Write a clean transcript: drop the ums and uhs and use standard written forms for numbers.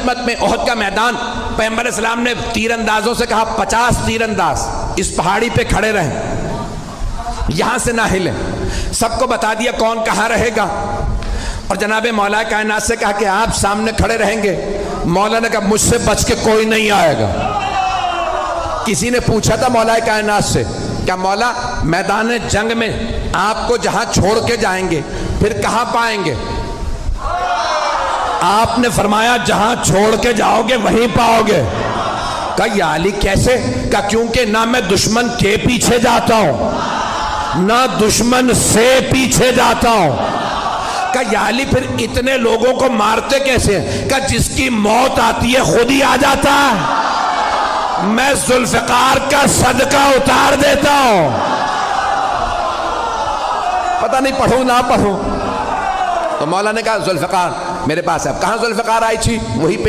خدمت میں احد کا میدان، پیغمبر اسلام نے تیر اندازوں سے کہا 50 تیر انداز اس پہاڑی پہ کھڑے رہیں، یہاں سے نہ ہلیں، سب کو بتا دیا کون کہاں رہے گا، اور جناب مولا کائنات سے کہا کہ آپ سامنے کھڑے رہیں گے۔ مولا نے کہا مجھ سے بچ کے کوئی نہیں آئے گا۔ کسی نے پوچھا تھا مولا کائنات سے، کیا مولا میدان جنگ میں آپ کو جہاں چھوڑ کے جائیں گے پھر کہاں پائیں گے؟ آپ نے فرمایا جہاں چھوڑ کے جاؤ گے وہیں پاؤ گے۔ کہا یا علی کیسے؟ کہا کیونکہ نہ میں دشمن کے پیچھے جاتا ہوں نہ دشمن سے پیچھے جاتا ہوں۔ کہا یا علی پھر اتنے لوگوں کو مارتے کیسے ہیں؟ کہا جس کی موت آتی ہے خود ہی آ جاتا ہے، میں ذوالفقار کا صدقہ اتار دیتا ہوں۔ پتہ نہیں پڑھوں نہ پڑھوں، تو مولا نے کہا ذوالفقار میرے پاس ہے۔ اب کہاں ذوالفقار آئی تھی؟ وہی پہ